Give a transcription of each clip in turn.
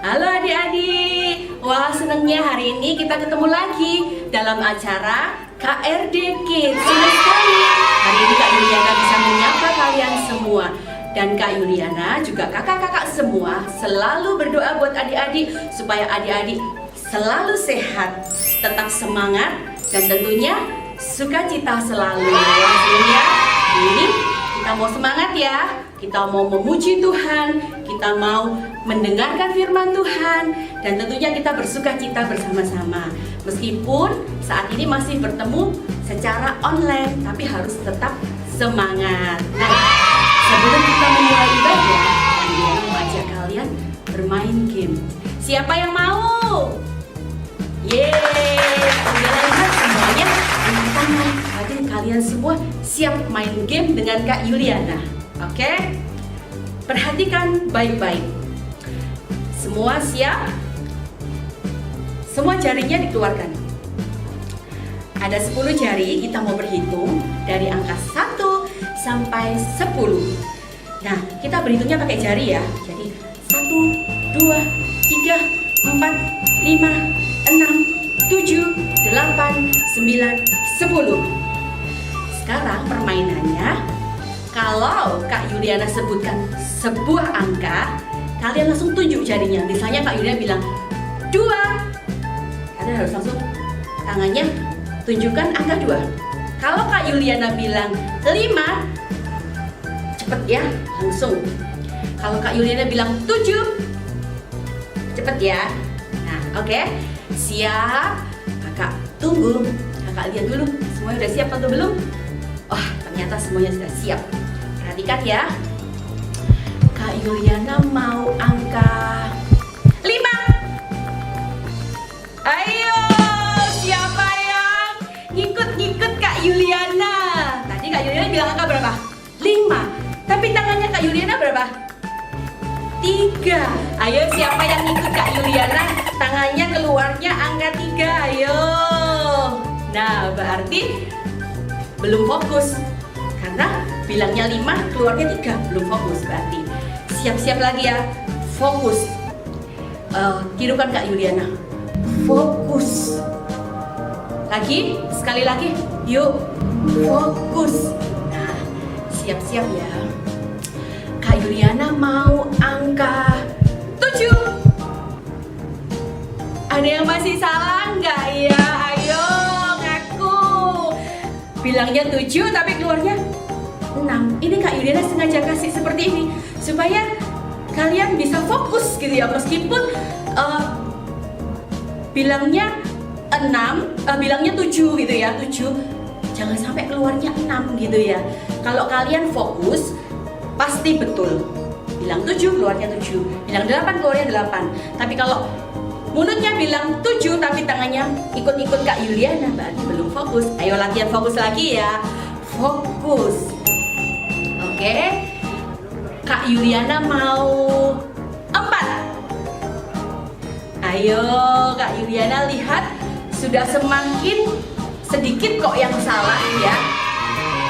Halo adik-adik, wah senangnya hari ini kita ketemu lagi dalam acara KRD Kids. Senang sekali hari ini Kak Yuliana bisa menyapa kalian semua. Dan Kak Yuliana juga kakak-kakak semua selalu berdoa buat adik-adik supaya adik-adik selalu sehat, tetap semangat, dan tentunya sukacita selalu. Sebelumnya ini kita mau semangat ya, kita mau memuji Tuhan, kita mau mendengarkan firman Tuhan, dan tentunya kita bersukacita bersama-sama. Meskipun saat ini masih bertemu secara online, tapi harus tetap semangat. Nah, sebelum kita memulai ibadah, saya mau ajak kalian bermain game. Siapa yang mau? Yeay, lihat semuanya angkat tangan. Berarti kalian semua siap main game dengan Kak Yuliana. Oke? Perhatikan baik-baik. Semua siap? Semua jarinya dikeluarkan. Ada 10 jari, kita mau berhitung dari angka 1 sampai 10. Nah, kita berhitungnya pakai jari ya. Jadi 1, 2, 3, 4, 5, 6, 7, 8, 9, 10. Sekarang permainannya, kalau Kak Yuliana sebutkan sebuah angka, kalian langsung tunjuk jarinya. Misalnya Kak Yuliana bilang 2, kalian harus langsung tangannya tunjukkan angka 2. Kalau Kak Yuliana bilang 5, cepet ya, langsung. Kalau Kak Yuliana bilang 7, cepet ya. Nah, oke. Siap? Kakak tunggu. Kakak lihat dulu, semuanya udah siap atau belum? Wah, ternyata semuanya sudah siap. Perhatikan ya. Kak Yuliana mau angka 5. Ayo, siapa yang ngikut-ngikut Kak Yuliana? Tadi Kak Yuliana bilang angka berapa? 5. Tapi tangannya Kak Yuliana berapa? 3. Ayo, siapa yang ngikut Kak Yuliana? Tangannya keluarnya angka 3. Ayo. Nah, berarti belum fokus. Karena bilangnya 5, keluarnya 3. Belum fokus berarti. Siap-siap lagi ya. Fokus. Tirukan Kak Yuliana. Fokus. Lagi, sekali lagi. Yuk, fokus. Nah, siap-siap ya. Kak Yuliana mau angka 7. Ada yang masih salah nggak ya? Ayo ngaku. Bilangnya 7 tapi keluarnya 6. Ini Kak Yuliana sengaja kasih seperti ini supaya kalian bisa fokus gitu ya. Meskipun bilangnya 6, bilangnya 7 gitu ya, 7. Jangan sampai keluarnya 6 gitu ya. Kalau kalian fokus pasti betul. Bilang 7 keluarnya 7. Bilang 8 keluarnya 8. Tapi kalau mulutnya bilang 7 tapi tangannya ikut-ikut Kak Yuliana, berarti belum fokus. Ayo latihan fokus lagi ya. Fokus. Oke. Kak Yuliana mau 4. Ayo Kak Yuliana lihat sudah semakin sedikit kok yang salah ya.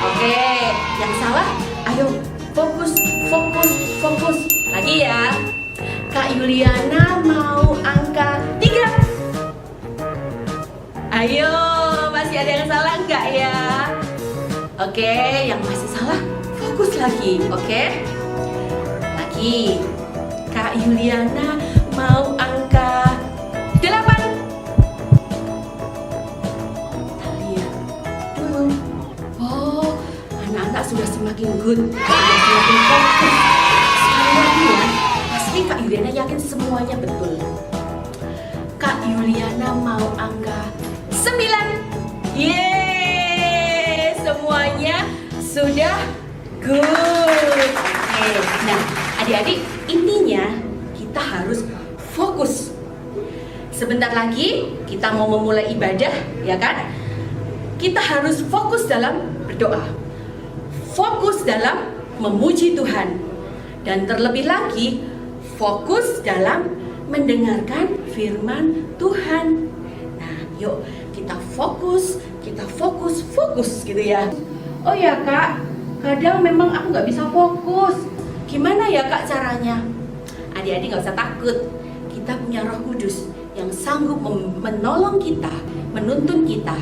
Oke, yang salah ayo fokus, fokus, fokus. Lagi ya. Kak Yuliana mau angka 3. Ayo, masih ada yang salah enggak ya? Oke, yang masih salah fokus lagi, oke? Lagi. Kak Yuliana mau angka 8. Kita lihat dulu. Oh, anak-anak sudah semakin good, sudah semakin fokus. Sekali lagi ya, pasti Kak Yuliana yakin semuanya betul. Kak Yuliana mau angka 9. Yeay, semuanya sudah good. Oke, nah adik-adik, intinya kita harus fokus. Sebentar lagi kita mau memulai ibadah, ya kan? Kita harus fokus dalam berdoa, fokus dalam memuji Tuhan, dan terlebih lagi fokus dalam mendengarkan firman Tuhan. Nah, yuk kita fokus, fokus gitu ya. Oh ya Kak, kadang memang aku nggak bisa fokus. Gimana ya Kak caranya? Adik-adik nggak usah takut. kita punya Roh Kudus yang sanggup menolong kita, menuntun kita.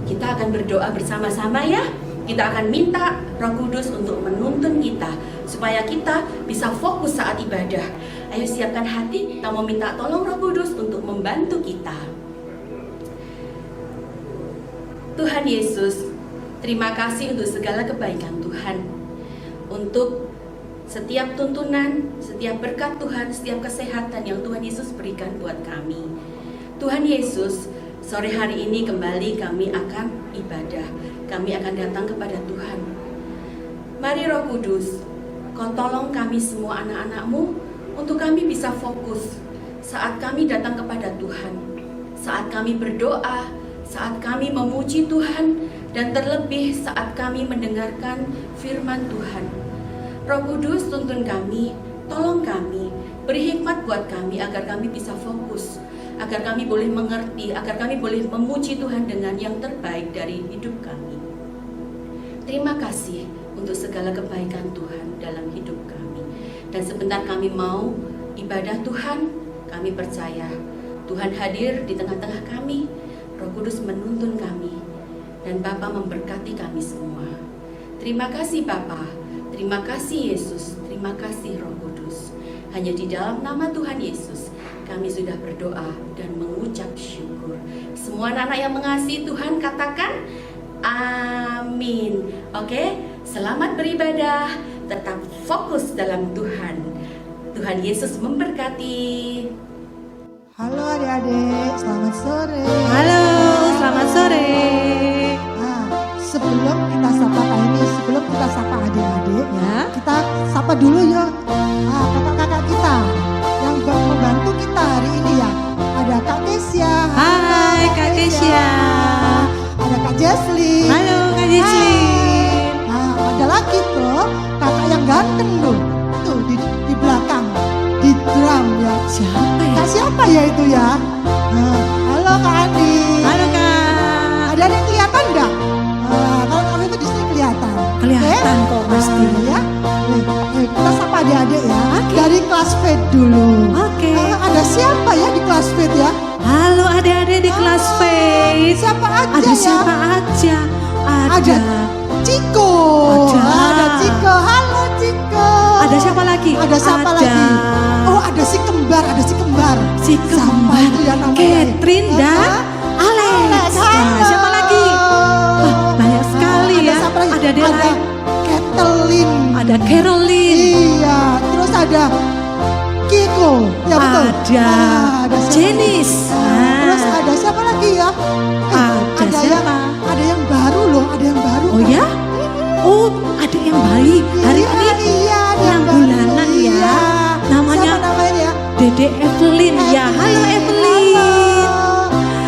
Kita akan berdoa bersama-sama ya. Kita akan minta Roh Kudus untuk menuntun kita supaya kita bisa fokus saat ibadah. Ayo siapkan hati, kita mau minta tolong Roh Kudus untuk membantu kita. Tuhan Yesus, terima kasih untuk segala kebaikan Tuhan, untuk setiap tuntunan, setiap berkat Tuhan, setiap kesehatan yang Tuhan Yesus berikan buat kami. Tuhan Yesus, sore hari ini kembali kami akan ibadah. Kami akan datang kepada Tuhan. Mari Roh Kudus, Kau tolong kami semua anak-anak-Mu untuk kami bisa fokus saat kami datang kepada Tuhan, saat kami berdoa, saat kami memuji Tuhan, dan terlebih saat kami mendengarkan firman Tuhan. Roh Kudus, tuntun kami, tolong kami, beri hikmat buat kami agar kami bisa fokus, agar kami boleh mengerti, agar kami boleh memuji Tuhan dengan yang terbaik dari hidup kami. Terima kasih untuk segala kebaikan Tuhan dalam hidup kami. Dan sebentar kami mau ibadah Tuhan, kami percaya Tuhan hadir di tengah-tengah kami, Roh Kudus menuntun kami, dan Bapa memberkati kami semua. Terima kasih Bapa. Terima kasih Yesus, terima kasih Roh Kudus. Hanya di dalam nama Tuhan Yesus kami sudah berdoa dan mengucap syukur. Semua anak-anak yang mengasihi Tuhan katakan amin. Oke, selamat beribadah, tetap fokus dalam Tuhan. Tuhan Yesus memberkati. Halo adik-adik, selamat sore. Halo, selamat sore. Sebelum kita sapa ini, sebelum kita sapa adik-adik, Ya. kita sapa dulu ya kakak-kakak kita yang membantu kita hari ini ya. Ada Kak Kesia. Hai Kak Kesia. Ada Kak Jesslyn. Halo Kak Jesslyn. Nah, ada lagi tuh kakak yang ganteng tuh, tuh di belakang, di drum ya. Siapa ya? Kak siapa ya itu ya? Halo Kak Andi. Halo Kak. Ada yang kelihatan enggak? Kalau kamu itu di sini kelihatan. Kelihatan kok pasti. Ya. Kita sapa adik-adik ya. Oke. Dari kelas FED dulu. Oke. Ada siapa ya di kelas FED ya? Halo adik-adik di kelas Faith. Siapa aja Ada ya? siapa aja? Ada Ciko. Ada Ciko. Halo Ciko. Ada siapa lagi? Ada siapa lagi? Oh, ada si kembar, Si Siapa kembar itu ya namanya? Catherine dan Alex. Nah, siapa lagi? Wah, banyak sekali ya. Siapa lagi? Ada adik lain. Kathleen. Ada Caroline. Iya, terus ada Kiko. Ya betul. Ada siapa Jenis. lagi? Terus ada siapa lagi ya? Ada siapa? Ada yang baru loh, ada yang baru. Oh ya? Oh, ada yang baik. Hari ini iya, ada yang baru. bulanan ya. Iya. Namanya Siapa namanya ya? Dede Evelyn ya. Halo Evelyn. Halo.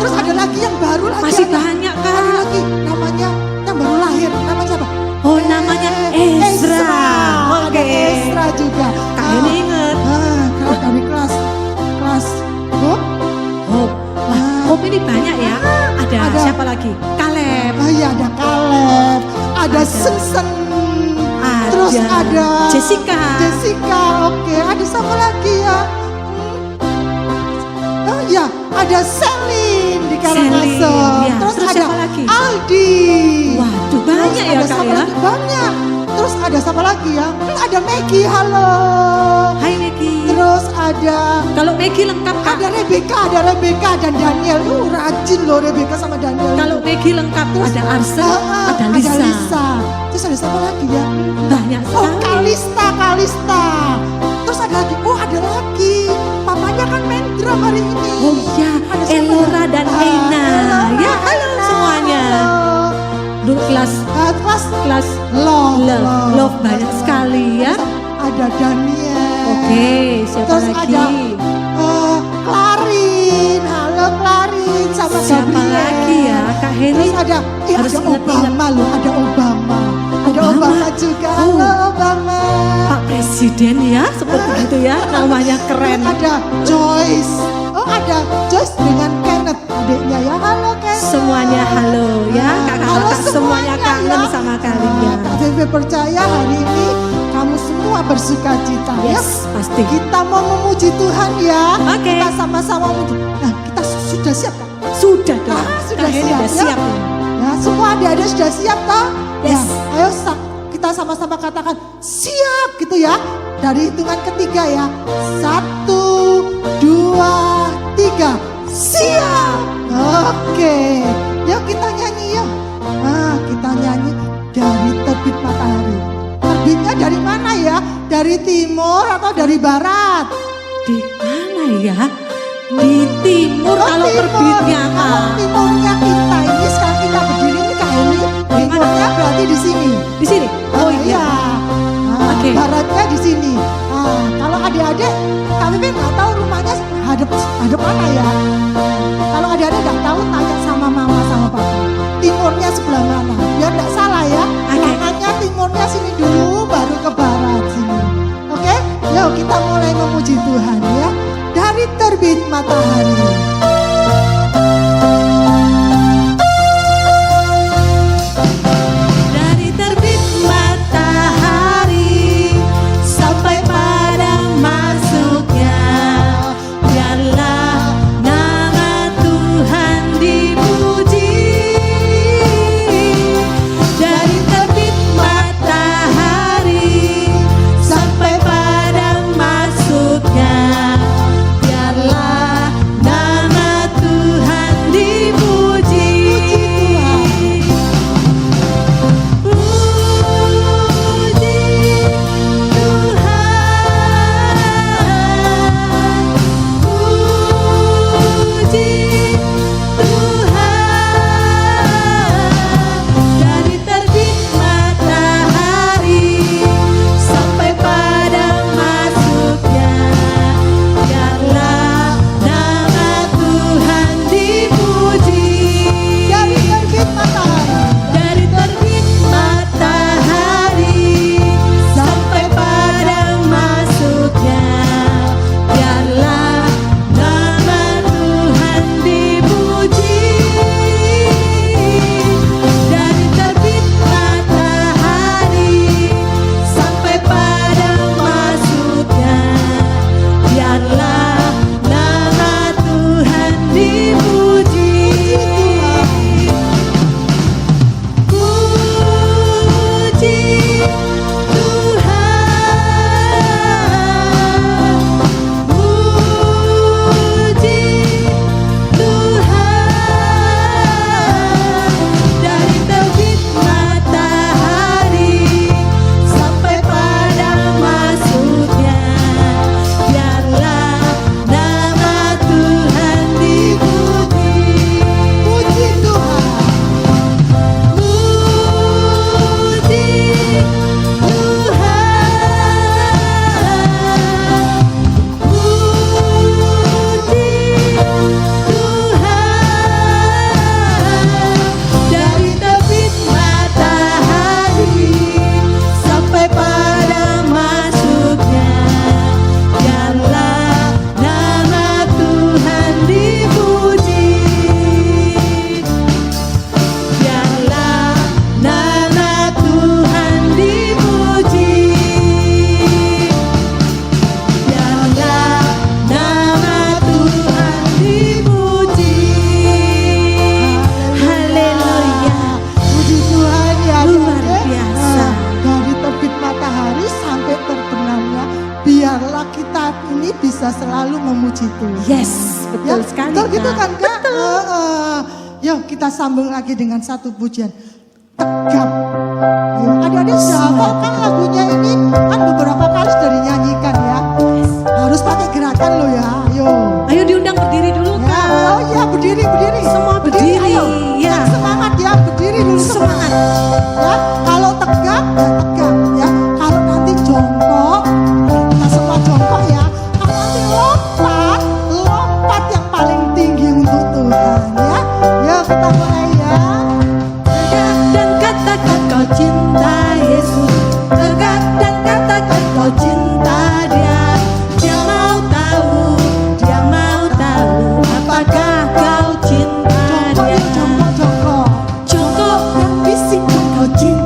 Terus ada lagi yang baru lagi. Masih banyak Ada Kak. lagi namanya yang baru lahir. Namanya siapa? Oh, namanya Ezra. Ada Ezra juga. Kak ini inget. Kalau dari kelas Hope. Hope. Wah, Hope ini banyak ya. Ada siapa lagi? Caleb. Iya, ada Caleb, ada Sensen, terus ada Jessica, oke. Ada siapa lagi ya? Oh iya, ada Selin di Karangasem, ya. terus ada siapa lagi? Aldi. Waduh, banyak ya ada Kak siapa ya. lagi? Banyak. Terus ada siapa lagi ya? Ada Maggie, halo. Hai Maggie. Terus ada Kalau Maggie lengkap Kak. ada Rebecca dan Daniel. Rajin loh Rebecca sama Daniel. Kalau Maggie lengkap ada Arsen, ada Lisa. Terus ada siapa lagi ya? Banyak Oh, sekali. Kalista. Terus ada lagi. Oh, ada lagi. Papanya kan main drum hari ini. Oh iya, Ada siapa Elora ya? dan Eina. Elora, Ya, halo Eina. semuanya. Halo. Dulu kelas Kelas love banyak Love. sekali ya. Ada Daniel. Oke, siapa Terus lagi? ada Clarin. Halo Clarin sama Siapa Gabriel. lagi ya? Kak Heni Terus ada harus ada ingat-ingat. Obama loh, ada Obama. Ada Obama. Obama juga. Oh. Halo Obama. Pak Presiden ya, seperti itu ya, namanya keren. Ada Joyce. Oh, ada Joyce dengan Kenneth adiknya ya. Halo Kenneth. Semuanya halo ya, Halo kakak-kakak semuanya kangen ya. sama kalian. Kak Vivi percaya hari ini kamu semua bersuka cita. Yes, pasti. Kita mau memuji Tuhan ya. Oke. Kita sama-sama memuji. Nah, kita sudah siap kan? Sudah dong. Sudah Kak Heni siap, udah ya? siap. Ya, semua adik-adik sudah siap toh? Yes. Ya, ayo kita sama-sama katakan siap gitu ya. Dari hitungan ketiga ya. 1, 2, 3. Siap. Oke. Yuk kita nyanyi yuk. Nah, kita nyanyi dari terbit matahari. Terbitnya dari mana ya? Dari timur atau dari barat? Di mana ya? Di timur kalau timur. terbitnya. Kalau timurnya kita ini sekarang kita berdiri ini Kak Heni. Timurnya berarti di sini. Di sini. Oh iya. Nah, Oke. Baratnya di sini. Nah, kalau adik-adik, kami kan nggak tahu rumahnya hadap mana ya. Kalau adik-adik nggak tahu, tanya sama mama sama papa. Timurnya sebelah mana? Biar nggak salah ya. Makanya timurnya sini dulu, baru ke barat sini. Oke? Yuk kita mulai memuji Tuhan ya. Dari terbit matahari. Dari terbit matahari sampai pada masuknya, biarlah nama Tuhan dipuji. Dari terbit matahari sampai pada masuknya, biarlah nama Tuhan dipuji. Dari terbit matahari sampai pada masuknya, biarlah nama Tuhan dipuji. Dari terbit matahari. Dari terbit matahari sampai pada masuknya, biarlah nama Tuhan dipuji. Dari terbit matahari sampai pada masuknya, biarlah nama Tuhan dipuji. Puji Tuhan, puji Tuhan. Dari terbit matahari sampai pada masuknya, biarlah nama Tuhan dipuji. Puji Tuhan. Puji Tuhan, dari terbit matahari sampai pada masuknya, biarlah nama Tuhan dipuji. Biarlah nama Tuhan dipuji. Biarlah nama Tuhan dipuji. Haleluya. Puji Tuhan ya Luar adik-adik. biasa. Dari terbit matahari sampai terbenamnya, biarlah kita ini bisa selalu memuji Tuhan. Yes, betul sekali. Betul gitu Kak. kan Kak? Yuk kita sambung lagi dengan satu pujian. Tegap. Ayo, adik-adik sudah hafal kan lagunya ini? Kan beberapa kali sudah dinyanyikan ya. Harus pakai gerakan lo ya. Ayo. Ayo diundang berdiri dulu, Ya, Kak. oh iya berdiri. Semua berdiri, Ayo. ya. Yang semangat ya, berdiri dulu Semangat. Ya, kalau tegap ya tegap ya. Kalau nanti jongkok, kita semua jongkok ya. Kalau nanti lompat yang paling tinggi untuk Tuhan ya. Ya kita mulai ya. Tegak dan katakan kau cinta Yesus. Tegak dan katakan kau cinta Dia. Dia mau tahu apakah kau cinta Jongkok Dia. ya, jongkok. Jongkok Dan bisikkan kau cinta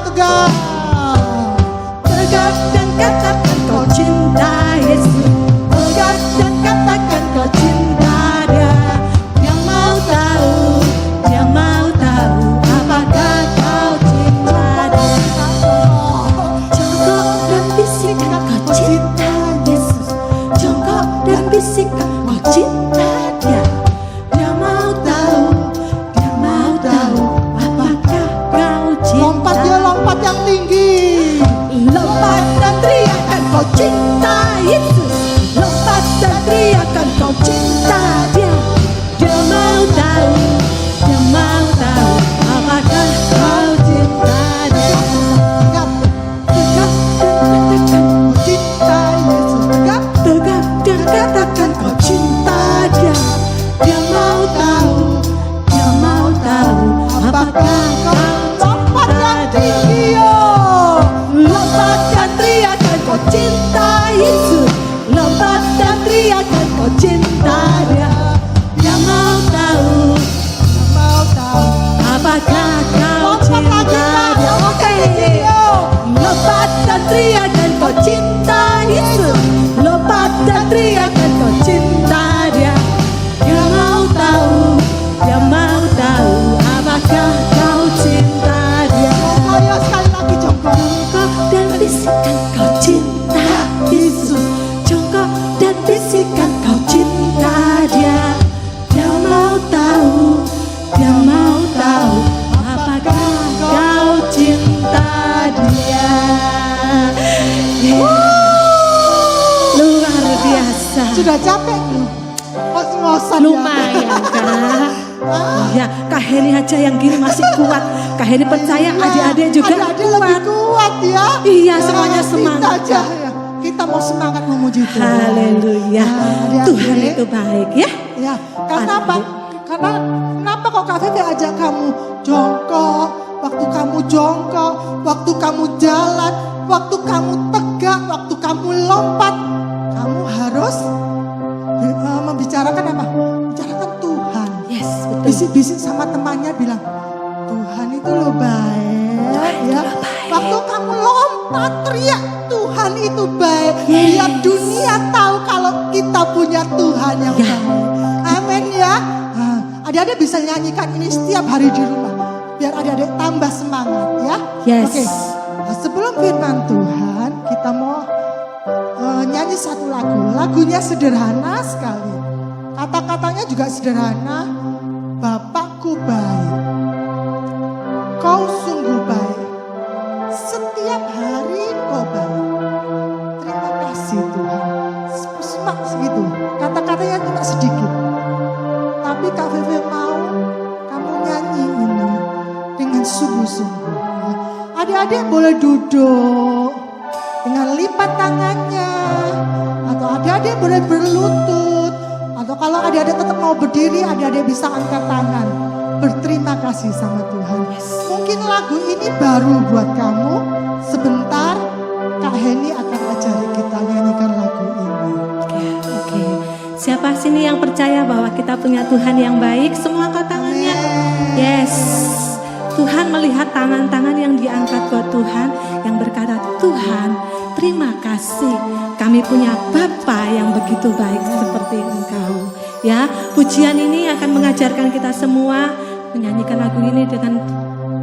tegak. Tegak dan katakan kau cinta Yesus. Tegak dan katakan kau cinta Dia. Dia mau tahu apakah kau cinta Dia. Jongkok dan bisikan kau cinta Yesus. Jongkok dan bisikan kau cinta Dia. Dia mau tahu apakah kau cinta. Lompat ya, lompat yang tinggi. Lompat dan teriakan kau cinta Yesus. Lompat dan teriakan kau cinta Dia. Dia mau tahu apakah kau cinta Dia. Tegak, tegak dan katakan kau cinta Yesus. Tegak. Tegak dan katakan kau cinta Dia. Dia mau tahu apakah kau Lompat yang cinta Dia. tinggi yo. Lompat dan teriakan kau cinta Yesus. Lompat dan teriakan kau cinta Dia. Dia mau tahu apakah kau Lompat lagi cinta Kak, Dia. lompat Oke. yang tinggi yo. Lompat dan teriakan kau cinta Yesus. Lompat dan teriakan kau cinta Dia. Dia mau tahu apakah kau cinta Dia. Ayo sekali lagi jongkok. Jongkok dan bisikan kau cinta Yesus. Jongkok dan bisikan kau cinta Dia. Dia mau tahu apakah kau cinta Dia. Luar biasa. Sudah capek belum? Ngos-ngosan ya. Lumayan Kak. Ya, Kak Heni aja yang gini masih kuat. Kak Heni percaya adik-adik juga Adik-adik lebih kuat ya. Iya, semuanya Kita semangat. aja ya. Kita mau semangat memuji Tuhan. Haleluya. Adik-adik. Tuhan itu baik ya. Ya, karena apa? Karena kenapa kok Kak Vivi ajak kamu jongkok? Waktu kamu jongkok, waktu kamu jalan, waktu kamu tegak, waktu kamu lompat, kamu harus membicarakan apa? Bicarakan Tuhan. Yes, betul. Bisik-bisik sama temannya bilang, Tuhan itu lo baik ya. Waktu kamu lompat teriak, Tuhan itu baik. Yes. Biar dunia tahu kalau kita punya Tuhan yang Ya. baik. Amin ya. Nah, adik-adik bisa nyanyikan ini setiap hari di rumah. Biar adik-adik tambah semangat ya. Yes. Oke. Nah, sebelum firman Tuhan, kita mau nyanyi satu lagu. Lagunya sederhana sekali. Kata-katanya juga sederhana. Bapakku baik. Kau sungguh baik. Setiap hari kau baik. Terima kasih Tuhan. Semak segitu. Kata-katanya cuma sedikit. Tapi Kak Vivi mau kamu nyanyi ini dengan sungguh-sungguh. Ya. Adik-adik boleh duduk dengan lipat tangannya. Atau adik-adik boleh berlutut. Atau kalau adik-adik tetap mau berdiri, adik-adik bisa angkat tangan. Berterima kasih sama Tuhan. Mungkin lagu ini baru buat kamu. Sebentar Kak Heni akan ajari kita nyanyikan lagu ini. Oke. Siapa sini yang percaya bahwa kita punya Tuhan yang baik? Semua angkat tangannya. Yes. Tuhan melihat tangan-tangan yang diangkat buat Tuhan, yang berkata, Tuhan, terima kasih. Kami punya Bapa yang begitu baik seperti Engkau. Ya, pujian ini akan mengajarkan kita semua menyanyikan lagu ini dengan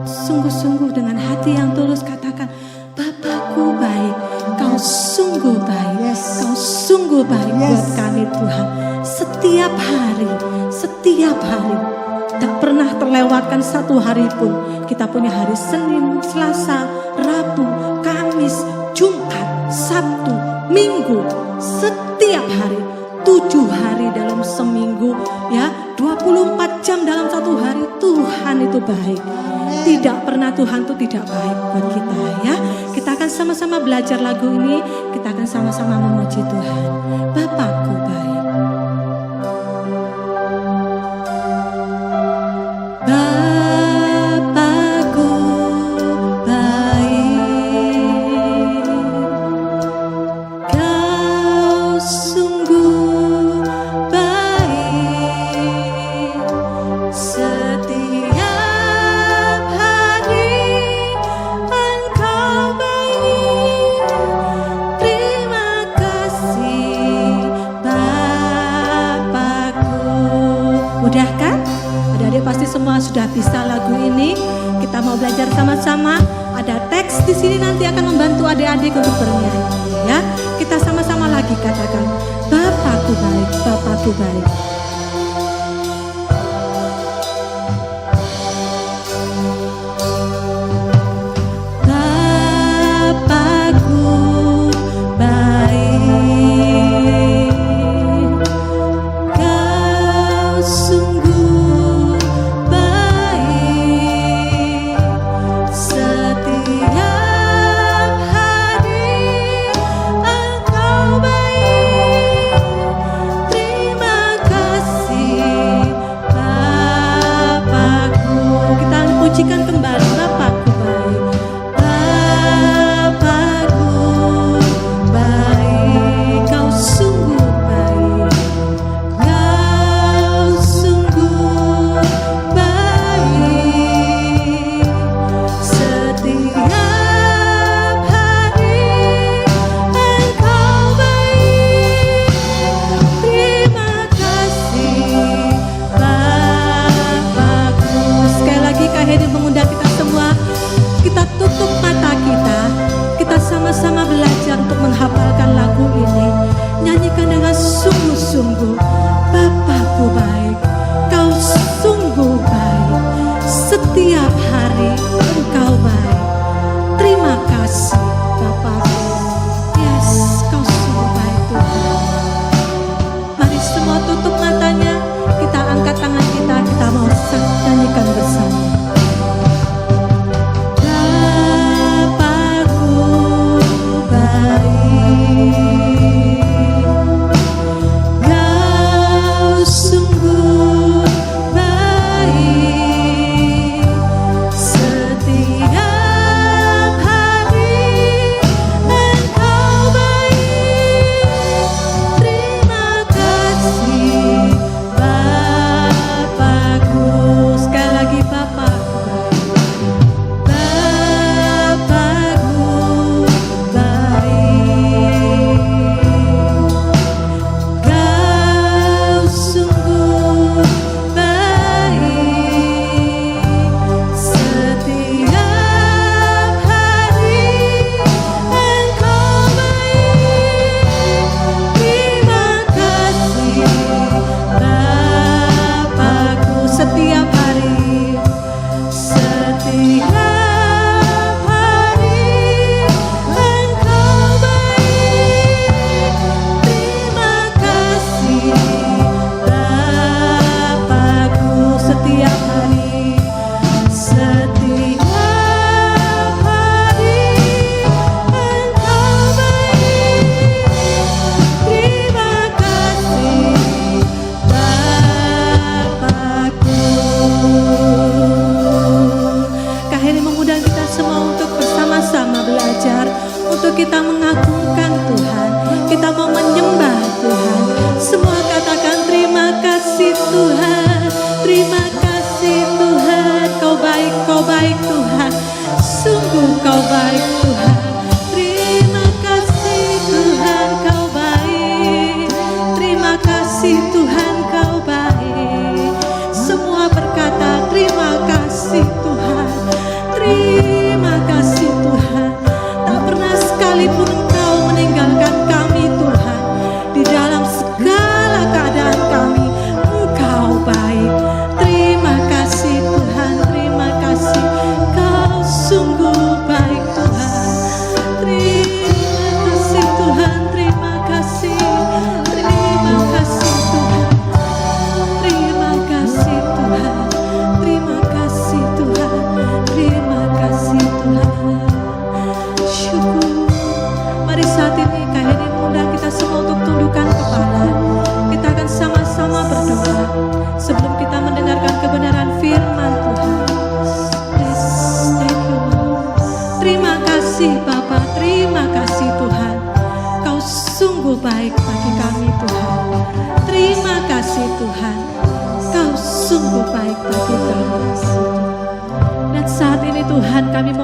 sungguh-sungguh, dengan hati yang tulus. Katakan, Bapakku baik, Kau sungguh baik, Yes. Kau sungguh baik Yes. buat kami Tuhan. Setiap hari, tak pernah terlewatkan satu hari pun. Kita punya hari Senin, Selasa, Rabu, Kamis, Jumat, Sabtu, Minggu. Setiap hari, 7 hari dalam seminggu, ya, 24 jam dalam satu hari. Tuhan itu baik. Tidak pernah Tuhan itu tidak baik buat kita, ya. Kita akan sama-sama belajar lagu ini. Kita akan sama-sama memuji Tuhan. Bapakku baik. Bapakku baik, Kau sungguh baik. Setiap hari sudah bisa lagu ini, kita mau belajar sama-sama. Ada teks di sini nanti akan membantu adik-adik untuk bernyanyi ya. Kita sama-sama lagi katakan, Bapakku baik, Bapakku baik.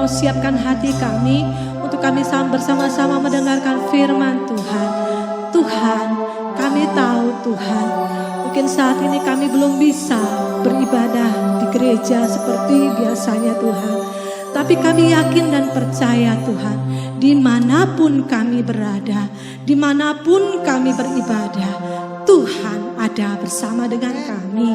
Siapkan hati kami untuk kami bersama-sama mendengarkan firman Tuhan. Tuhan, kami tahu Tuhan, Mungkin saat ini kami belum bisa beribadah di gereja seperti biasanya Tuhan. Tapi kami yakin dan percaya Tuhan, dimanapun kami berada, dimanapun kami beribadah, Tuhan ada bersama dengan kami.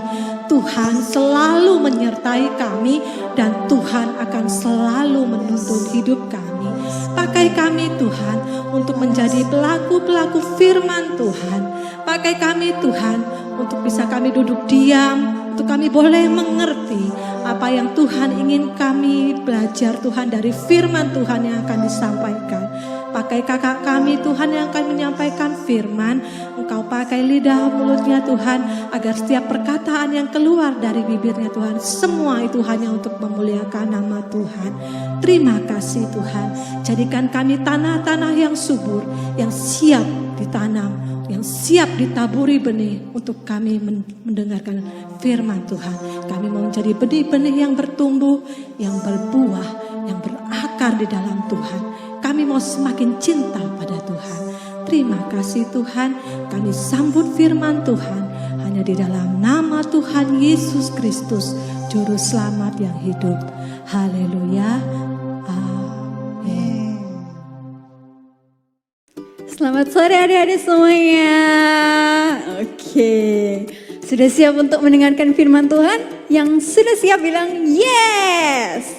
Tuhan selalu menyertai kami dan Tuhan akan selalu menuntun hidup kami. Pakai kami Tuhan untuk menjadi pelaku-pelaku firman Tuhan. Pakai kami Tuhan untuk bisa kami duduk diam, untuk kami boleh mengerti apa yang Tuhan ingin kami belajar Tuhan dari firman Tuhan yang akan disampaikan. Pakai kakak kami Tuhan yang akan menyampaikan firman. Engkau pakai lidah mulutnya Tuhan, agar setiap perkataan yang keluar dari bibirnya Tuhan, semua itu hanya untuk memuliakan nama Tuhan. Terima kasih Tuhan. Jadikan kami tanah-tanah yang subur, yang siap ditanam, yang siap ditaburi benih untuk kami mendengarkan firman Tuhan. Kami mau menjadi benih-benih yang bertumbuh, yang berbuah, yang berakar di dalam Tuhan. Kami mau semakin cinta pada Tuhan. Terima kasih Tuhan, kami sambut firman Tuhan hanya di dalam nama Tuhan Yesus Kristus, Juru Selamat yang hidup. Haleluya. Amin. Selamat sore adik-adik semuanya. Oke, sudah siap untuk mendengarkan firman Tuhan? Yang sudah siap bilang yes.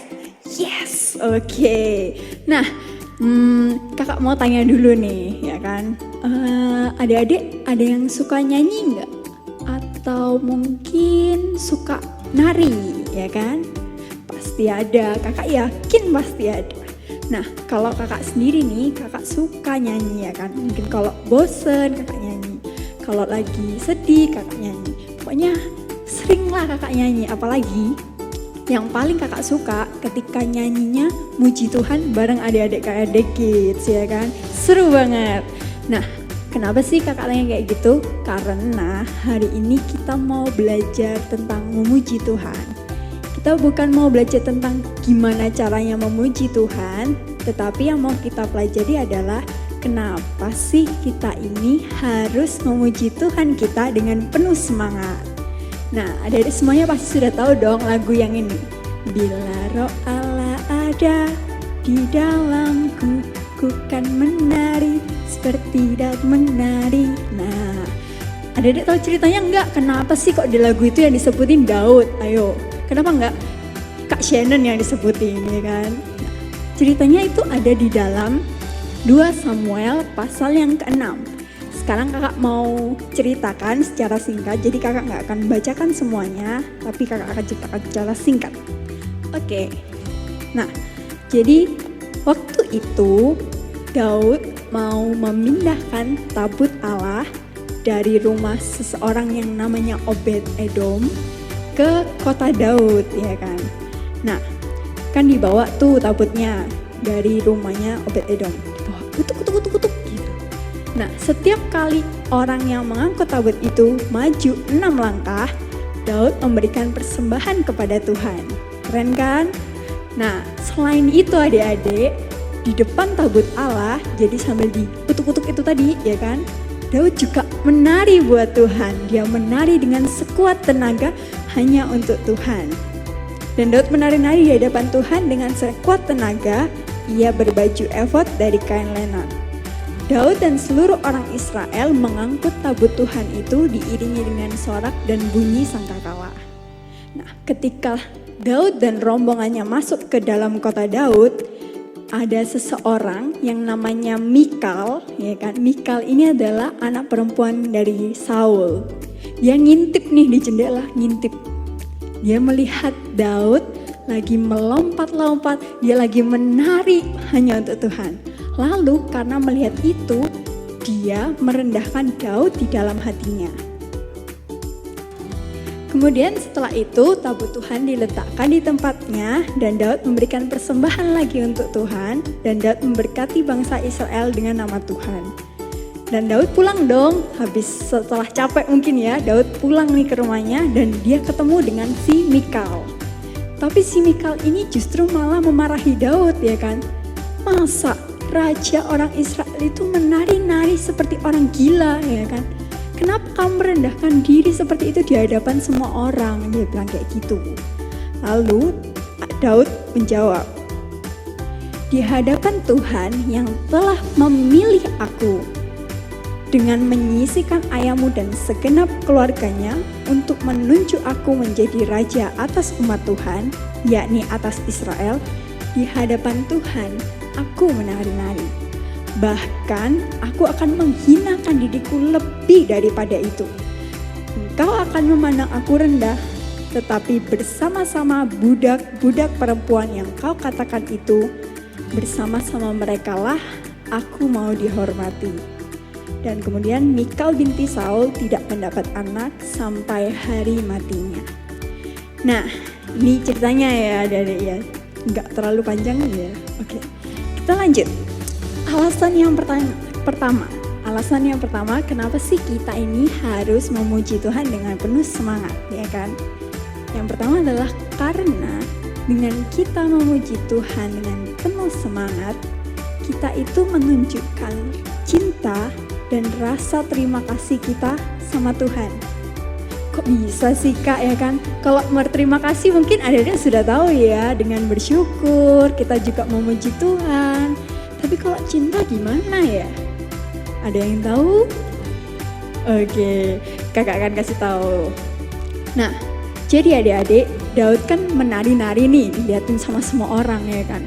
Yes, oke. Nah, kakak mau tanya dulu nih, ya kan? Adik-adik ada yang suka nyanyi nggak? Atau mungkin suka nari, ya kan? Pasti ada, kakak yakin pasti ada. Nah, kalau kakak sendiri nih, kakak suka nyanyi, ya kan? Mungkin kalau bosen kakak nyanyi, kalau lagi sedih kakak nyanyi. Pokoknya seringlah kakak nyanyi, apalagi yang paling kakak suka ketika nyanyinya muji Tuhan bareng adik-adik KRD Kids, ya kan? Seru banget. Nah, kenapa sih kakak tanya kayak gitu? Karena hari ini kita mau belajar tentang memuji Tuhan. Kita bukan mau belajar tentang gimana caranya memuji Tuhan, tetapi yang mau kita pelajari adalah kenapa sih kita ini harus memuji Tuhan kita dengan penuh semangat. Nah, adik-adik semuanya pasti sudah tahu dong lagu yang ini. Bila roh Allah ada di dalamku, ku kan menari seperti Daud menari. Nah, adik-adik tahu ceritanya enggak? Kenapa sih kok di lagu itu yang disebutin Daud? Ayo, kenapa enggak Kak Shannon yang disebutin, ya kan? Nah, ceritanya itu ada di dalam 2 Samuel pasal yang ke-6. Sekarang kakak mau ceritakan secara singkat, jadi kakak gak akan bacakan semuanya, tapi kakak akan ceritakan secara singkat. Oke. Nah, jadi waktu itu Daud mau memindahkan tabut Allah dari rumah seseorang yang namanya Obed Edom ke kota Daud, ya kan. Nah, kan dibawa tuh tabutnya dari rumahnya Obed Edom, dibawa kutuk gitu. Nah, setiap kali orang yang mengangkut tabut itu maju 6 langkah, Daud memberikan persembahan kepada Tuhan. Keren kan? Nah, selain itu adik-adik, di depan tabut Allah, jadi sambil dikutuk-kutuk itu tadi, ya kan? Daud juga menari buat Tuhan. Dia menari dengan sekuat tenaga hanya untuk Tuhan. Dan Daud menari-nari di hadapan Tuhan dengan sekuat tenaga. Ia berbaju efod dari kain lenan. Daud dan seluruh orang Israel mengangkut tabut Tuhan itu diiringi dengan sorak dan bunyi sangkakala. Nah, ketika Daud dan rombongannya masuk ke dalam kota Daud, ada seseorang yang namanya Mikal, ya kan? Mikal ini adalah anak perempuan dari Saul. Dia ngintip nih di jendela, ngintip. Dia melihat Daud lagi melompat-lompat, dia lagi menari hanya untuk Tuhan. Lalu karena melihat itu, dia merendahkan Daud di dalam hatinya. Kemudian setelah itu tabut Tuhan diletakkan di tempatnya dan Daud memberikan persembahan lagi untuk Tuhan dan Daud memberkati bangsa Israel dengan nama Tuhan. Dan Daud pulang dong, habis setelah capek mungkin ya, Daud pulang nih ke rumahnya dan dia ketemu dengan si Mikal. Tapi si Mikal ini justru malah memarahi Daud, ya kan? Masa raja orang Israel itu menari-nari seperti orang gila, ya kan? kenapa kamu merendahkan diri seperti itu di hadapan semua orang? Dia bilang kayak gitu. Lalu Daud menjawab, di hadapan Tuhan yang telah memilih aku dengan menyisihkan ayahmu dan segenap keluarganya untuk menunjuk aku menjadi raja atas umat Tuhan, yakni atas Israel, di hadapan Tuhan aku menari-nari. Bahkan aku akan menghinakan diriku lebih daripada itu. Engkau akan memandang aku rendah, tetapi bersama-sama budak-budak perempuan yang kau katakan itu, bersama-sama merekalah aku mau dihormati. Dan kemudian Mikal binti Saul tidak mendapat anak sampai hari matinya. Nah, ini ceritanya ya dari ya, nggak terlalu panjang ya. Oke, kita lanjut. Alasan yang pertama, kenapa sih kita ini harus memuji Tuhan dengan penuh semangat, ya kan? Yang pertama adalah karena dengan kita memuji Tuhan dengan penuh semangat, kita itu menunjukkan cinta dan rasa terima kasih kita sama Tuhan. Kok bisa sih Kak, ya kan? Kalau berterima kasih mungkin ada-ada sudah tahu ya, dengan bersyukur kita juga memuji Tuhan. Tapi kalau cinta gimana ya? Ada yang tahu? Oke, kakak akan kasih tahu. Nah, jadi adik-adik, Daud kan menari-nari nih, dilihatin sama semua orang ya kan.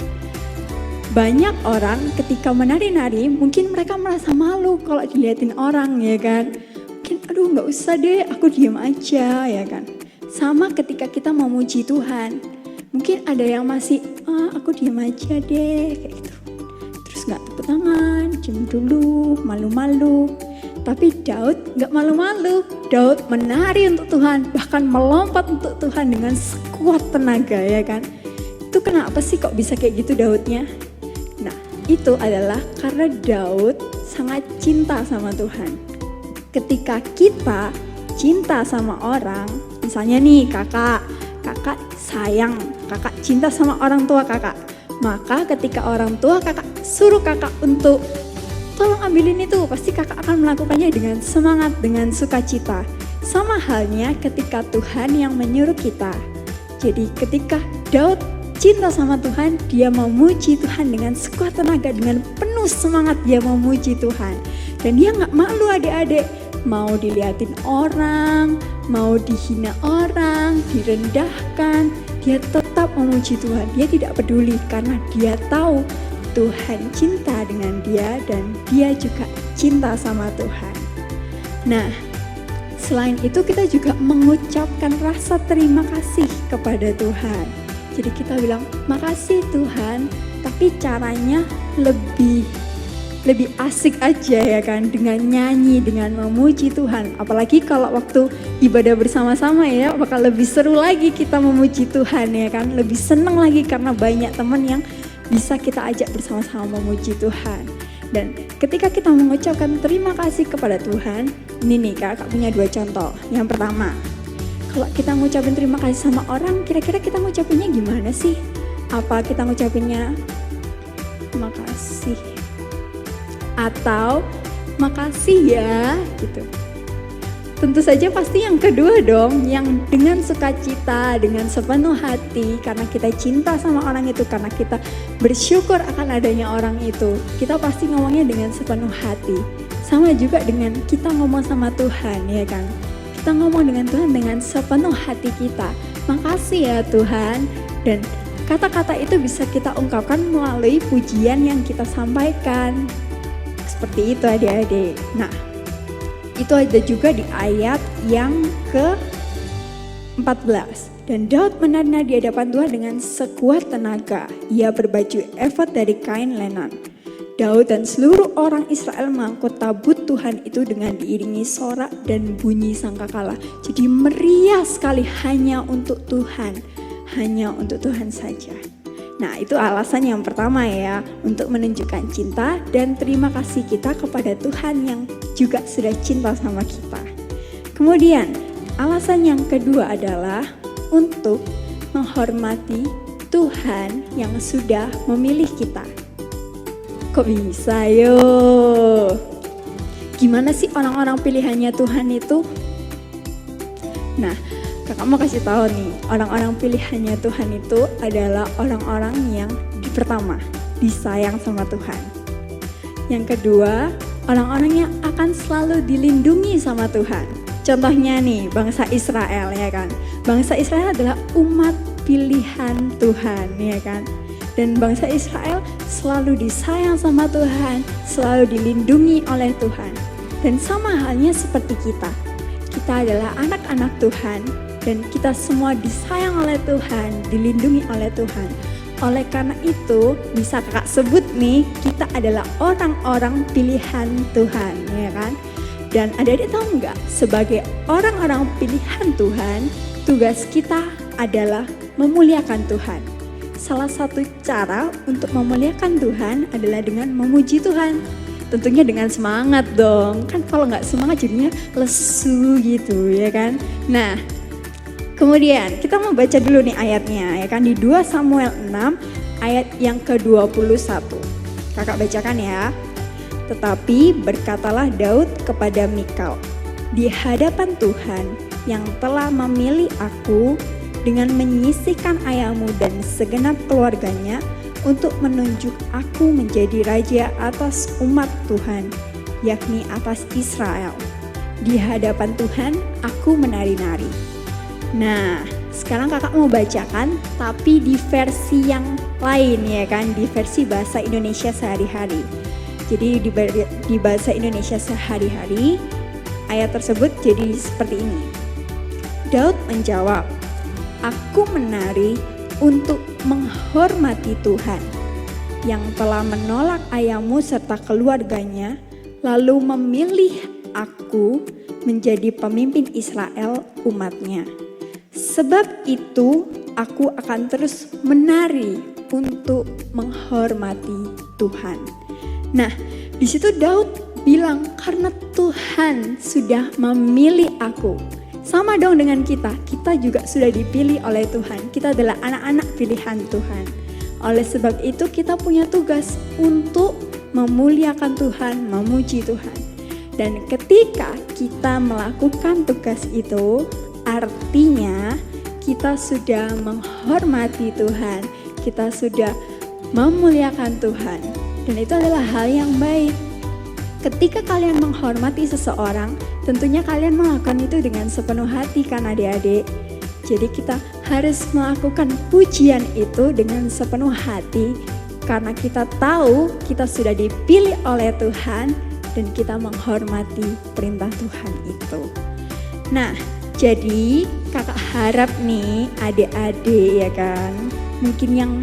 Banyak orang ketika menari-nari mungkin mereka merasa malu kalau dilihatin orang ya kan. Mungkin aduh nggak usah deh, aku diam aja ya kan. Sama ketika kita memuji Tuhan, mungkin ada yang masih aku diam aja deh kayak gitu. Terus nggak tepuk tangan, diam dulu, malu-malu. Tapi Daud nggak malu-malu. Daud menari untuk Tuhan, bahkan melompat untuk Tuhan dengan sekuat tenaga ya kan. Itu kenapa sih kok bisa kayak gitu Daudnya? Nah, itu adalah karena Daud sangat cinta sama Tuhan. Ketika kita cinta sama orang, misalnya nih kakak sayang, kakak cinta sama orang tua kakak. Maka ketika orang tua kakak suruh kakak untuk tolong ambilin itu, pasti kakak akan melakukannya dengan semangat, dengan sukacita. Sama halnya ketika Tuhan yang menyuruh kita. Jadi ketika Daud cinta sama Tuhan, dia memuji Tuhan dengan sekuat tenaga, dengan penuh semangat dia memuji Tuhan. Dan dia gak malu adik-adik, mau dilihatin orang, mau dihina orang, direndahkan, dia tetap memuji Tuhan. Dia tidak peduli karena dia tahu Tuhan cinta dengan dia dan dia juga cinta sama Tuhan. Nah, selain itu kita juga mengucapkan rasa terima kasih kepada Tuhan. Jadi kita bilang, makasih Tuhan, tapi caranya lebih asik aja ya kan, dengan nyanyi, dengan memuji Tuhan. Apalagi kalau waktu ibadah bersama-sama ya, bakal lebih seru lagi kita memuji Tuhan ya kan. Lebih senang lagi karena banyak teman yang bisa kita ajak bersama-sama memuji Tuhan. Dan ketika kita mengucapkan terima kasih kepada Tuhan, ini nih kakak punya 2 contoh. Yang pertama, kalau kita ngucapin terima kasih sama orang, kira-kira kita ngucapinnya gimana sih? Apa kita ngucapinnya makasih? Atau makasih ya gitu. Tentu saja pasti yang kedua dong, yang dengan sukacita, dengan sepenuh hati, karena kita cinta sama orang itu, karena kita bersyukur akan adanya orang itu. Kita pasti ngomongnya dengan sepenuh hati. Sama juga dengan kita ngomong sama Tuhan ya kan. Kita ngomong dengan Tuhan dengan sepenuh hati kita. Makasih ya Tuhan. Dan kata-kata itu bisa kita ungkapkan melalui pujian yang kita sampaikan. Seperti itu adik-adik. Nah, itu ada juga di ayat yang ke-14. Dan Daud menari di hadapan Tuhan dengan sekuat tenaga. Ia berbaju efod dari kain lenan. Daud dan seluruh orang Israel mengangkut tabut Tuhan itu dengan diiringi sorak dan bunyi sangkakala. Jadi meriah sekali hanya untuk Tuhan. Hanya untuk Tuhan saja. Nah, itu alasan yang pertama ya, untuk menunjukkan cinta dan terima kasih kita kepada Tuhan yang juga sudah cinta sama kita. Kemudian, alasan yang kedua adalah untuk menghormati Tuhan yang sudah memilih kita. Kok bisa yo? Gimana sih orang-orang pilihannya Tuhan itu? Nah, kakak mau kasih tahu nih, orang-orang pilihannya Tuhan itu adalah orang-orang yang pertama, disayang sama Tuhan. Yang kedua, orang-orang yang akan selalu dilindungi sama Tuhan. Contohnya nih, bangsa Israel ya kan. Bangsa Israel adalah umat pilihan Tuhan ya kan. Dan bangsa Israel selalu disayang sama Tuhan, selalu dilindungi oleh Tuhan. Dan sama halnya seperti kita. Kita adalah anak-anak Tuhan dan kita semua disayang oleh Tuhan, dilindungi oleh Tuhan. Oleh karena itu, bisa kakak sebut nih, kita adalah orang-orang pilihan Tuhan, ya kan? Dan adik-adik tahu nggak, sebagai orang-orang pilihan Tuhan, tugas kita adalah memuliakan Tuhan. Salah satu cara untuk memuliakan Tuhan adalah dengan memuji Tuhan. Tentunya dengan semangat dong, kan kalau nggak semangat jadinya lesu gitu ya kan. Nah, kemudian kita mau baca dulu nih ayatnya ya kan, di 2 Samuel 6 ayat yang ke-21. Kakak bacakan ya. Tetapi berkatalah Daud kepada Mikal, di hadapan Tuhan yang telah memilih aku dengan menyisihkan ayahmu dan segenap keluarganya untuk menunjuk aku menjadi raja atas umat Tuhan, yakni atas Israel. Di hadapan Tuhan aku menari-nari. Nah, sekarang kakak mau bacakan tapi di versi yang lain ya kan, di versi bahasa Indonesia sehari-hari. Jadi di bahasa Indonesia sehari-hari ayat tersebut jadi seperti ini. Daud menjawab, aku menari untuk menghormati Tuhan yang telah menolak ayahmu serta keluarganya, lalu memilih aku menjadi pemimpin Israel umatnya. Sebab itu aku akan terus menari untuk menghormati Tuhan. Nah, di situ Daud bilang karena Tuhan sudah memilih aku. Sama dong dengan kita juga sudah dipilih oleh Tuhan. Kita adalah anak-anak pilihan Tuhan. Oleh sebab itu kita punya tugas untuk memuliakan Tuhan, memuji Tuhan. Dan ketika kita melakukan tugas itu, artinya kita sudah menghormati Tuhan, kita sudah memuliakan Tuhan. Dan itu adalah hal yang baik. Ketika kalian menghormati seseorang, tentunya kalian melakukan itu dengan sepenuh hati kan adik-adik. Jadi kita harus melakukan pujian itu dengan sepenuh hati karena kita tahu kita sudah dipilih oleh Tuhan dan kita menghormati perintah Tuhan itu. Nah, jadi kakak harap nih adik-adik ya kan, mungkin yang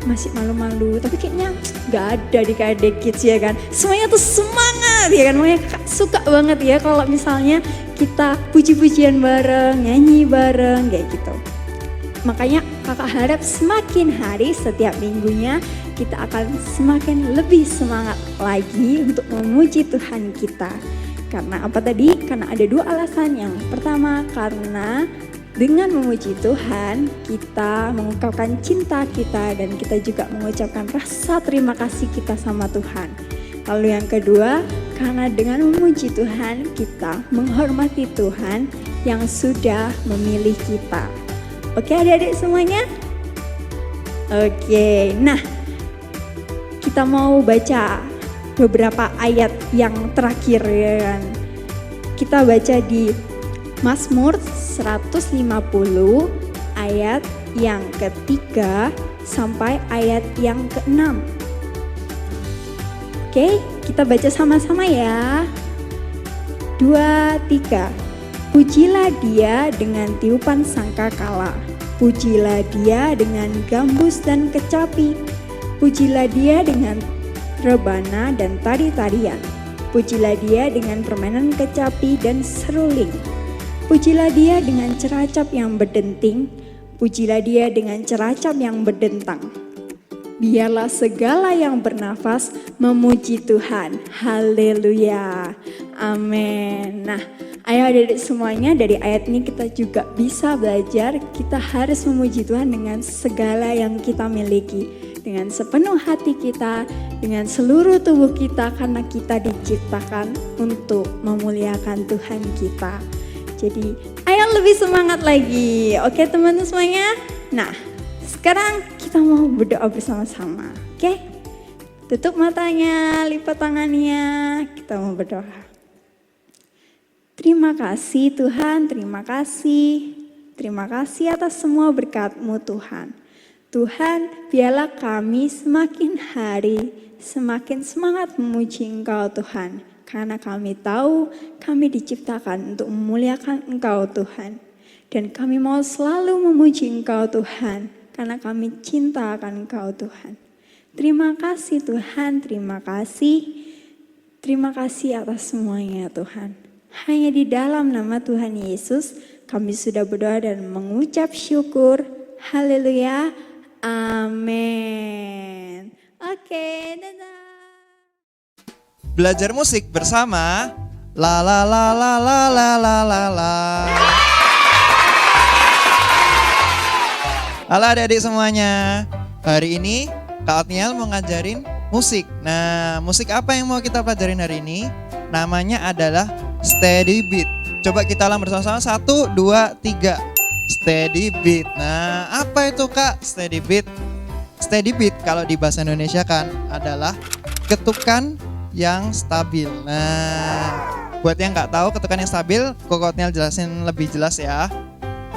masih malu-malu tapi kayaknya gak ada di KD Kids ya kan, semuanya tuh semangat ya kan. Makanya kakak suka banget ya kalau misalnya kita puji-pujian bareng, nyanyi bareng kayak gitu. Makanya kakak harap semakin hari setiap minggunya kita akan semakin lebih semangat lagi untuk memuji Tuhan kita. Karena apa tadi? Karena ada 2 alasan. Yang pertama karena dengan memuji Tuhan, kita mengungkapkan cinta kita dan kita juga mengucapkan rasa terima kasih kita sama Tuhan. Lalu yang kedua, karena dengan memuji Tuhan, kita menghormati Tuhan yang sudah memilih kita. Oke adik-adik semuanya? Oke, nah kita mau baca beberapa ayat yang terakhir ya kan. Kita baca di Mazmur 150 ayat yang ke-3 sampai ayat yang ke-6. Oke, kita baca sama-sama ya. 2, 3. Pujilah dia dengan tiupan sangkakala. Pujilah dia dengan gambus dan kecapi. Pujilah dia dengan rebana dan tari-tarian. Pujilah dia dengan permainan kecapi dan seruling. Pujilah dia dengan ceracap yang berdenting, pujilah dia dengan ceracap yang berdentang. Biarlah segala yang bernafas memuji Tuhan. Haleluya. Amin. Nah, ayo adik-adik semuanya, dari ayat ini kita juga bisa belajar kita harus memuji Tuhan dengan segala yang kita miliki. Dengan sepenuh hati kita, dengan seluruh tubuh kita karena kita diciptakan untuk memuliakan Tuhan kita. Jadi ayo lebih semangat lagi, oke teman-teman semuanya? Nah, sekarang kita mau berdoa bersama-sama, oke? Tutup matanya, lipat tangannya, kita mau berdoa. Terima kasih Tuhan, terima kasih. Terima kasih atas semua berkat-Mu Tuhan. Tuhan, biarlah kami semakin hari semakin semangat memuji Engkau Tuhan. Karena kami tahu kami diciptakan untuk memuliakan Engkau Tuhan. Dan kami mau selalu memuji Engkau Tuhan. Karena kami cinta akan Engkau Tuhan. Terima kasih Tuhan, terima kasih. Terima kasih atas semuanya Tuhan. Hanya di dalam nama Tuhan Yesus kami sudah berdoa dan mengucap syukur. Haleluya. Amin. Oke, dadah. Belajar musik bersama la la la la la la la la la. Halo adik-adik semuanya. Hari ini Kak Otniel mau ngajarin musik. Nah, musik apa yang mau kita pelajarin hari ini? Namanya adalah steady beat. Coba kita ulang bersama-sama. 1, 2, 3. Steady beat. Nah, apa itu Kak steady beat? Steady beat kalau di bahasa Indonesia kan adalah ketukan yang stabil. Nah, buat yang nggak tahu ketukan yang stabil, Kak Otniel jelasin lebih jelas ya.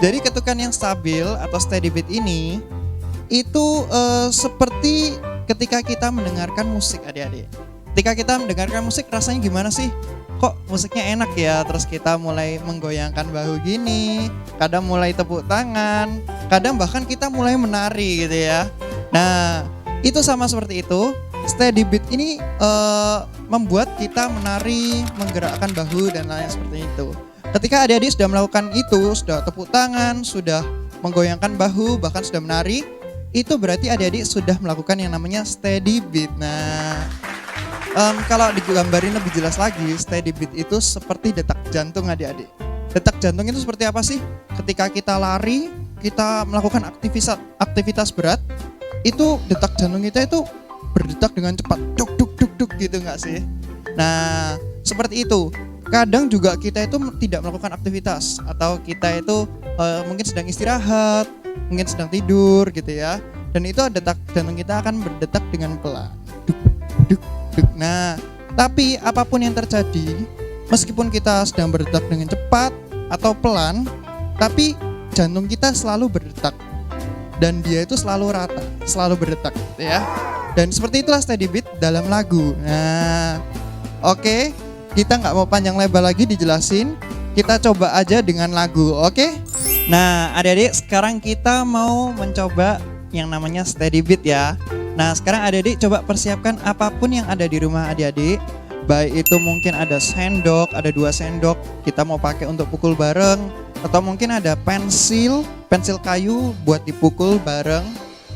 Jadi ketukan yang stabil atau steady beat ini itu seperti ketika kita mendengarkan musik adik-adik. Ketika kita mendengarkan musik rasanya gimana sih? Kok musiknya enak ya? Terus kita mulai menggoyangkan bahu gini, kadang mulai tepuk tangan, kadang bahkan kita mulai menari gitu ya. Nah, itu sama seperti itu. Steady beat ini membuat kita menari, menggerakkan bahu dan lain seperti itu. Ketika adik-adik sudah melakukan itu, sudah tepuk tangan, sudah menggoyangkan bahu, bahkan sudah menari, itu berarti adik-adik sudah melakukan yang namanya steady beat. Nah, kalau digambarin lebih jelas lagi, steady beat itu seperti detak jantung adik-adik. Detak jantung itu seperti apa sih? Ketika kita lari, kita melakukan aktivitas berat, itu detak jantung kita itu berdetak dengan cepat, duk duk duk duk gitu nggak sih? Nah, seperti itu. Kadang juga kita itu tidak melakukan aktivitas atau kita itu mungkin sedang istirahat, mungkin sedang tidur gitu ya. Dan itu detak jantung kita akan berdetak dengan pelan. Duk, duk, duk. Nah, tapi apapun yang terjadi, meskipun kita sedang berdetak dengan cepat atau pelan, tapi jantung kita selalu berdetak. Dan dia itu selalu rata, selalu berdetak gitu ya. Dan seperti itulah steady beat dalam lagu. Nah, oke, kita nggak mau panjang lebar lagi dijelasin. Kita coba aja dengan lagu, oke? Nah, adik-adik sekarang kita mau mencoba yang namanya steady beat ya. Nah, sekarang adik-adik coba persiapkan apapun yang ada di rumah adik-adik. Baik itu mungkin ada sendok, ada 2 sendok, kita mau pakai untuk pukul bareng. Atau mungkin ada pensil kayu buat dipukul bareng.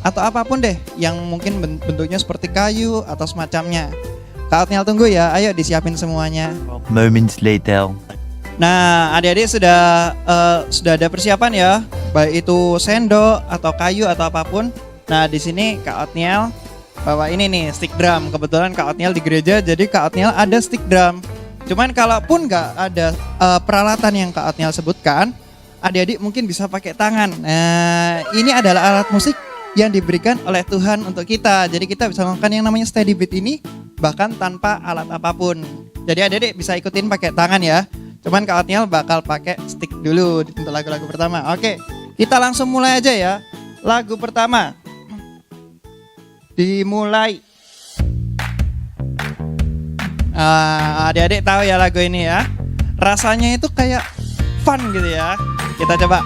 Atau apapun deh yang mungkin bentuknya seperti kayu atau semacamnya. Kak Otniel tunggu ya, ayo disiapin semuanya. Moments later. Nah, adik-adik sudah ada persiapan ya, baik itu sendok atau kayu atau apapun. Nah, di sini Kak Otniel bawa ini nih stick drum. Kebetulan Kak Otniel di gereja, jadi Kak Otniel ada stick drum. Cuman kalaupun nggak ada peralatan yang Kak Otniel sebutkan, adik-adik mungkin bisa pakai tangan. Nah, ini adalah alat musik yang diberikan oleh Tuhan untuk kita. Jadi kita bisa melakukan yang namanya steady beat ini bahkan tanpa alat apapun. Jadi adik-adik bisa ikutin pakai tangan ya. Cuman Kak Otniel bakal pakai stick dulu untuk lagu-lagu pertama. Oke, kita langsung mulai aja ya. Lagu pertama dimulai. Adik-adik tahu ya lagu ini ya. Rasanya itu kayak fun gitu ya. Kita coba.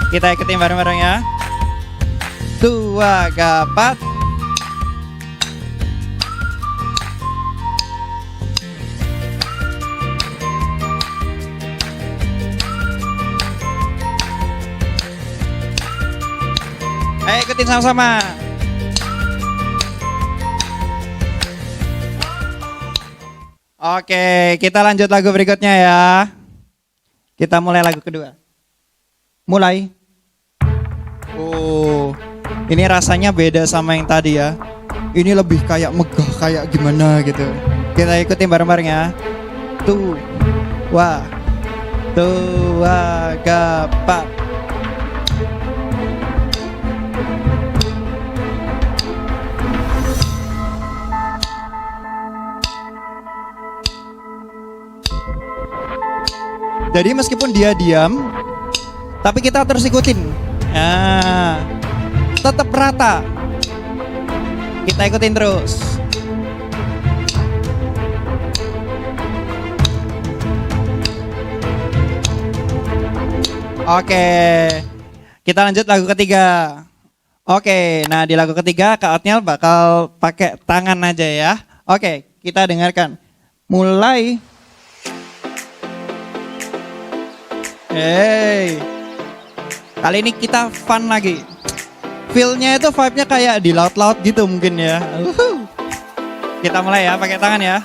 Kita ikutin bareng-bareng ya. 2, 4. Ayo ikutin sama-sama. Oke, kita lanjut lagu berikutnya ya. Kita mulai lagu kedua. Mulai. Oh, ini rasanya beda sama yang tadi ya. ini lebih kayak megah, kayak gimana gitu. Kita ikutin bareng-bareng ya. Tua, gapat. Jadi meskipun dia diam, tapi kita terus ikutin. Nah, tetap rata. Kita ikutin terus. Oke, kita lanjut lagu ketiga. Oke, nah di lagu ketiga Kak Otniel bakal pakai tangan aja ya. Oke, kita dengarkan. Mulai. Hey, kali ini kita fun lagi. Feel-nya itu vibe-nya kayak di laut-laut gitu mungkin ya. Kita mulai ya, pakai tangan ya.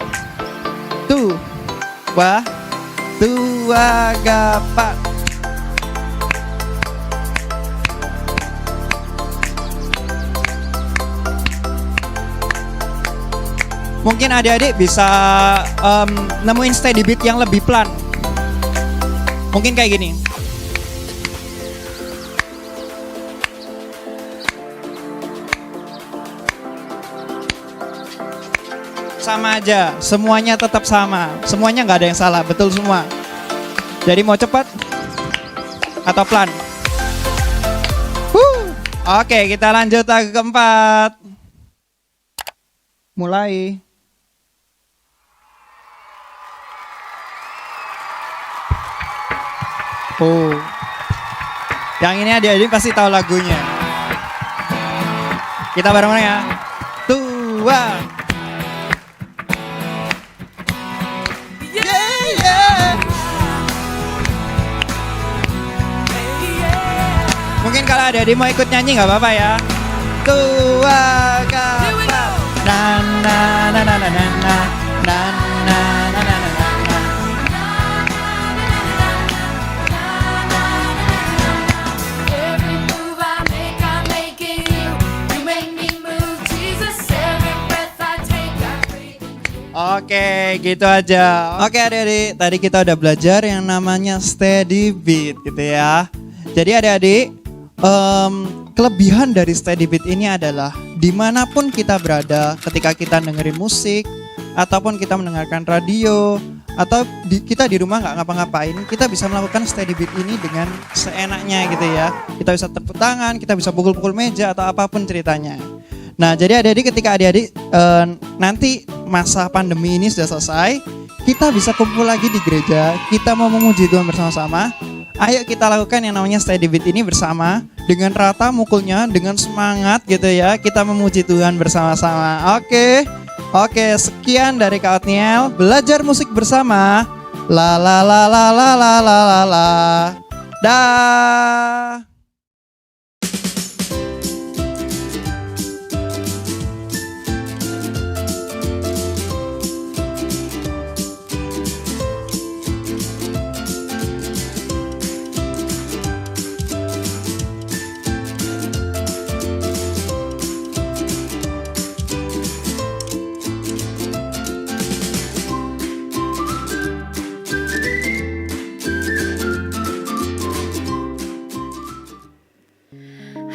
Tua, gapat. Mungkin adik-adik bisa nemuin steady beat yang lebih pelan. Mungkin kayak gini. Sama aja, semuanya tetap sama. Semuanya nggak ada yang salah, betul semua. Jadi mau cepat atau pelan? Oke, kita lanjut lagu keempat. Mulai. Yang ini adik-adik pasti tahu lagunya. Kita bareng-bareng ya. Tua. Mungkin kalau adik-adik mau ikut nyanyi nggak apa-apa ya. Tua gapat. Na na na na na na na na na na na na. Oke, gitu aja. Oke adik-adik, tadi kita udah belajar yang namanya steady beat gitu ya. Jadi adik-adik, kelebihan dari steady beat ini adalah dimanapun kita berada, ketika kita dengerin musik, ataupun kita mendengarkan radio, atau kita di rumah nggak ngapa-ngapain, kita bisa melakukan steady beat ini dengan seenaknya gitu ya. Kita bisa tepuk tangan, kita bisa pukul-pukul meja atau apapun ceritanya. Nah, jadi adik-adik ketika adik-adik nanti masa pandemi ini sudah selesai, kita bisa kumpul lagi di gereja, kita mau memuji Tuhan bersama-sama. Ayo kita lakukan yang namanya steady beat ini bersama, dengan rata mukulnya, dengan semangat gitu ya. Kita memuji Tuhan bersama-sama. Oke, sekian dari Kak Otniel, belajar musik bersama. La la la la la la la la la. Dah.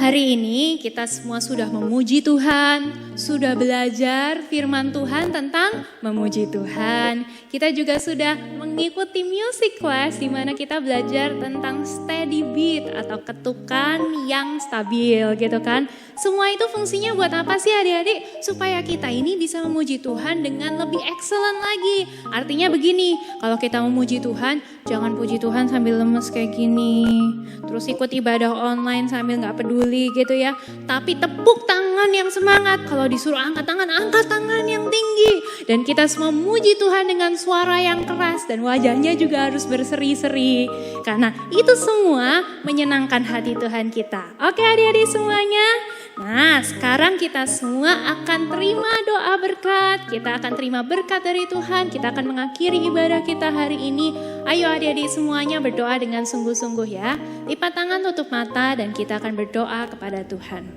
Hari ini kita semua sudah memuji Tuhan, sudah belajar firman Tuhan tentang memuji Tuhan. Kita juga sudah mengikuti music class di mana kita belajar tentang steady beat atau ketukan yang stabil gitu kan. Semua itu fungsinya buat apa sih adik-adik? Supaya kita ini bisa memuji Tuhan dengan lebih excellent lagi. Artinya begini, kalau kita memuji Tuhan, jangan puji Tuhan sambil lemes kayak gini. Terus ikut ibadah online sambil gak peduli gitu ya. Tapi tepuk tangan yang semangat. Kalau disuruh angkat tangan yang tinggi. Dan kita semua memuji Tuhan dengan suara yang keras. Dan wajahnya juga harus berseri-seri. Karena itu semua menyenangkan hati Tuhan kita. Oke adik-adik semuanya. Nah sekarang kita semua akan terima doa berkat. Kita akan terima berkat dari Tuhan. Kita akan mengakhiri ibadah kita hari ini. Ayo adik-adik semuanya berdoa dengan sungguh-sungguh ya. Lipat tangan, tutup mata dan kita akan berdoa kepada Tuhan.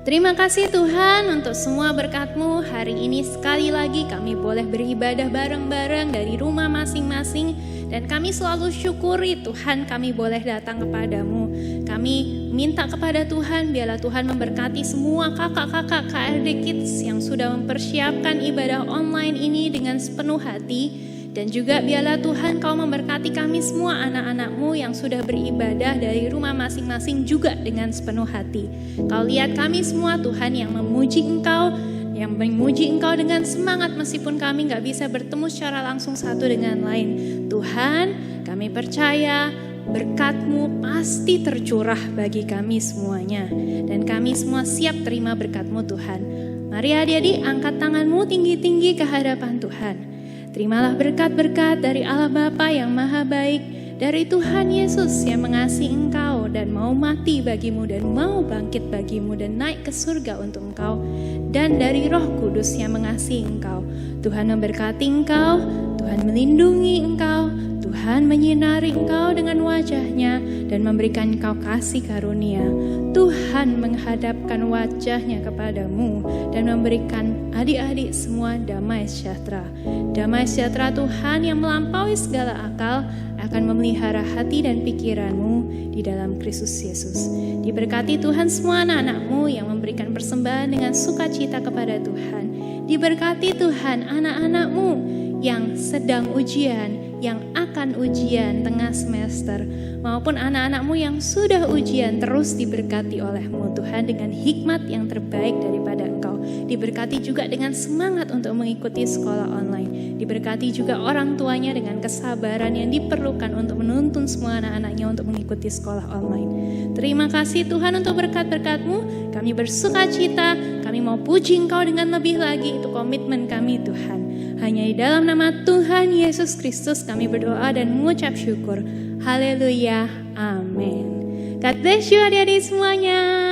Terima kasih Tuhan untuk semua berkat-Mu. Hari ini sekali lagi kami boleh beribadah bareng-bareng dari rumah masing-masing. Dan kami selalu syukuri Tuhan kami boleh datang kepadamu. Kami minta kepada Tuhan biarlah Tuhan memberkati semua kakak-kakak KRD Kids yang sudah mempersiapkan ibadah online ini dengan sepenuh hati. Dan juga biarlah Tuhan Kau memberkati kami semua anak-anak-Mu yang sudah beribadah dari rumah masing-masing juga dengan sepenuh hati. Kau lihat kami semua Tuhan yang memuji Engkau, yang memuji Engkau dengan semangat meskipun kami gak bisa bertemu secara langsung satu dengan lain. Tuhan, kami percaya berkat-Mu pasti tercurah bagi kami semuanya. Dan kami semua siap terima berkat-Mu Tuhan. Mari adik-adik angkat tangan-Mu tinggi-tinggi ke hadapan Tuhan. Terimalah berkat-berkat dari Allah Bapa yang maha baik, dari Tuhan Yesus yang mengasihi engkau dan mau mati bagimu dan mau bangkit bagimu dan naik ke surga untuk engkau, dan dari Roh Kudus yang mengasihi engkau. Tuhan memberkati engkau, Tuhan melindungi engkau, Tuhan menyinari engkau dengan wajah-Nya dan memberikan engkau kasih karunia. Tuhan menghadapkan wajah-Nya kepadamu dan memberikan adik-adik semua damai sejahtera. Damai sejahtera Tuhan yang melampaui segala akal akan memelihara hati dan pikiranmu di dalam Kristus Yesus. Diberkati Tuhan semua anak-anak-Mu yang memberikan persembahan dengan sukacita kepada Tuhan. Diberkati Tuhan anak-anak-Mu yang sedang ujian, yang akan ujian tengah semester, maupun anak-anak-Mu yang sudah ujian, terus diberkati oleh-Mu Tuhan dengan hikmat yang terbaik daripada Engkau. Diberkati juga dengan semangat untuk mengikuti sekolah online. Diberkati juga orang tuanya dengan kesabaran yang diperlukan untuk menuntun semua anak-anaknya untuk mengikuti sekolah online. Terima kasih Tuhan untuk berkat-berkat-Mu. Kami bersuka cita, kami mau puji Engkau dengan lebih lagi, itu komitmen kami Tuhan. Hanya di dalam nama Tuhan Yesus Kristus kami berdoa dan mengucap syukur. Haleluya, amin. God bless you adik-adik semuanya.